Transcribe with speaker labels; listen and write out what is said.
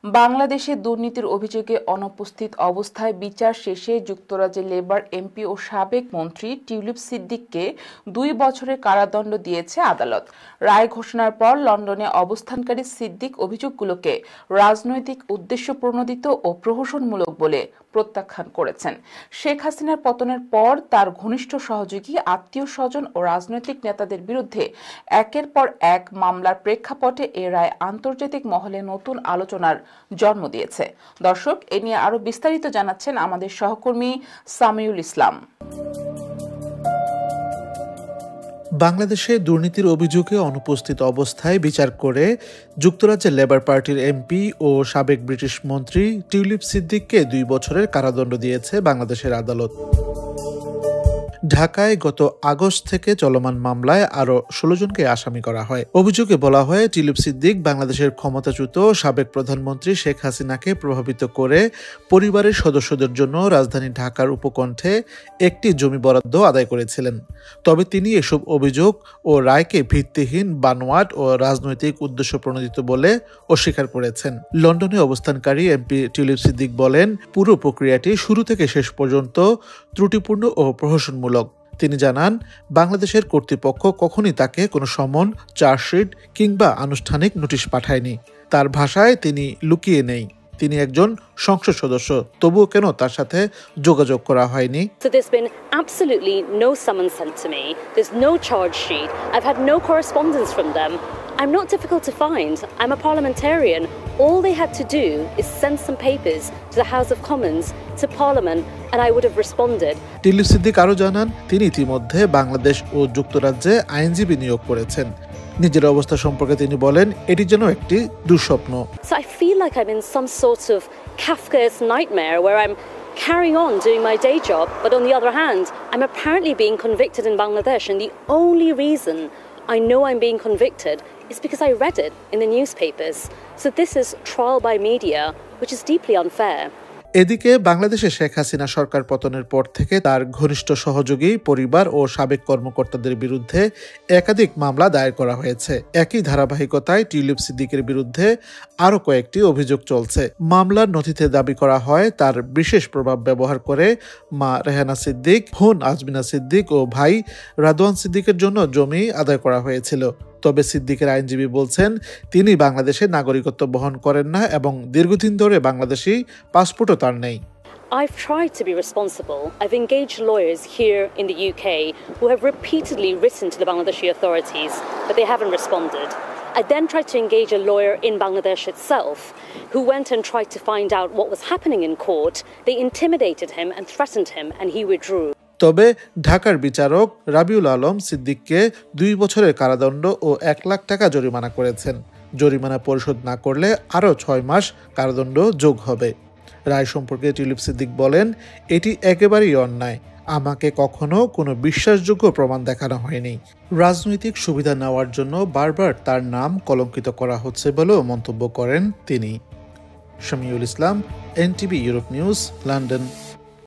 Speaker 1: বাংলাদেশে দুর্নীতির অভিযোগে অনুপস্থিত অবস্থায় বিচার শেষে যুক্তরাজ্যের লেবার এমপি ও সাবেক মন্ত্রী টিউলিপ সিদ্দিককে 2 বছরের কারাদণ্ড দিয়েছে আদালত। রায় ঘোষণার পর লন্ডনে অবস্থানকারী সিদ্দিক অভিযোগগুলোকে রাজনৈতিক উদ্দেশ্যপ্রণোদিত ও প্রহসনমূলক বলে প্রত্যাখ্যান করেছেন। শেখ হাসিনার পতনের পর তার ঘনিষ্ঠ সহযোগী, আত্মীয় স্বজন ও রাজনৈতিক নেতাদের বিরুদ্ধে একের পর এক মামলার প্রেক্ষাপটে এ রায় আন্তর্জাতিক মহলে নতুন আলোচনার জন্ম দিয়েছে। দর্শক, এ নিয়ে আরো বিস্তারিত জানাচ্ছেন আমাদের সহকর্মী সামিউল ইসলাম।
Speaker 2: বাংলাদেশে দুর্নীতির অভিযোগে অনুপস্থিত অবস্থায় বিচার করে যুক্তরাজ্যের লেবার পার্টির এমপি ও সাবেক ব্রিটিশ মন্ত্রী টিউলিপ সিদ্দিককে 2 বছরের কারাদণ্ড দিয়েছে বাংলাদেশের আদালত। ঢাকায় গত আগস্ট থেকে চলমান মামলায় আরো 16 জনকে আসামি করা হয়। অভিযোগে বলা হয়, টিউলিপ সিদ্দিক বাংলাদেশের ক্ষমতাচ্যুত সাবেক প্রধানমন্ত্রী শেখ হাসিনাকে প্রভাবিত করে পরিবারের সদস্যদের জন্য রাজধানী ঢাকার উপকণ্ঠে একটি জমি বরাদ্দ আদায় করেছিলেন। তবে তিনি এসব অভিযোগ ও রায়কে ভিত্তিহীন, বানোয়াট ও রাজনৈতিক উদ্দেশ্য প্রণোদিত বলে অস্বীকার করেছেন। লন্ডনে অবস্থানকারী এমপি টিউলিপ সিদ্দিক বলেন, পুরো প্রক্রিয়াটি শুরু থেকে শেষ পর্যন্ত ত্রুটিপূর্ণ ও প্রহসনমূলক। তিনি জানান, বাংলাদেশের কর্তৃপক্ষ কখনই তাকে কোনো সমন, চার্জশিট কিংবা আনুষ্ঠানিক নোটিশ পাঠায়নি। তার ভাষায়, তিনি লুকিয়ে নেই, তিনি একজন সংসদ সদস্য, তবুও কেন তার সাথে যোগাযোগ করা হয়নি?
Speaker 3: So there's been absolutely no summons sent to me. There's no charge sheet. I've had no correspondence from them. I'm not difficult to find. I'm a parliamentarian. All they had to do is send some papers to the House of Commons, to Parliament, and I would have responded.
Speaker 2: Tulip Siddique আরও জানান, তিনি ইতিমধ্যে বাংলাদেশ ও যুক্তরাজ্যে আইনজীবী নিয়োগ করেছেন। নিজের অবস্থা সম্পর্কে তিনি বলেন, এটি যেন একটি দুঃস্বপ্ন।
Speaker 3: So I feel like I'm in some sort of Kafka's nightmare where I'm carrying on doing my day job, but on the other hand, I'm apparently being convicted in Bangladesh, and the only reason I know I'm being convicted is because I read it in the newspapers. So this is trial by media, which is deeply unfair.
Speaker 2: এদিকে বাংলাদেশে শেখ হাসিনা সরকার পতনের পর থেকে তার ঘনিষ্ঠ সহযোগী, পরিবার ও সাবেক কর্মকর্তাদের বিরুদ্ধে একাধিক মামলা দায়ের করা হয়েছে। একই ধারাবাহিকতায় টিউলিপ সিদ্দিকের বিরুদ্ধে আরও কয়েকটি অভিযোগ চলছে। মামলার নথিতে দাবি করা হয়, তার বিশেষ প্রভাব ব্যবহার করে মা রেহানা সিদ্দিক, বোন আজমিনা সিদ্দিক ও ভাই রাদওয়ান সিদ্দিকের জন্য জমি আদায় করা হয়েছিল। তবে সিদ্দিকের আইনজীবী বলছেন, তিনি বাংলাদেশের নাগরিকত্ব বহন করেন না এবং দীর্ঘদিন ধরে বাংলাদেশি পাসপোর্টও তার নেই।
Speaker 3: I've tried to be responsible. I've engaged lawyers here in the UK who have repeatedly written to the Bangladeshi authorities, but they haven't responded. I then tried to engage a lawyer in Bangladesh itself, who went and tried to find out what was happening in court. They intimidated him and threatened him, and he withdrew.
Speaker 2: তবে ঢাকার বিচারক রাবিউল আলম সিদ্দিককে 2 বছরের কারাদণ্ড ও 1 লাখ টাকা জরিমানা করেছেন। জরিমানা পরিশোধ না করলে আরও 6 মাস কারাদণ্ড যোগ হবে। রায় সম্পর্কে টিউলিপ সিদ্দিক বলেন, এটি একেবারেই অন্যায়। আমাকে কখনো কোনো বিশ্বাসযোগ্য প্রমাণ দেখানো হয়নি। রাজনৈতিক সুবিধা নেওয়ার জন্য বারবার তার নাম কলঙ্কিত করা হচ্ছে বলেও মন্তব্য করেন তিনি। সামিউল ইসলাম, NTV ইউরোপ নিউজ, লন্ডন।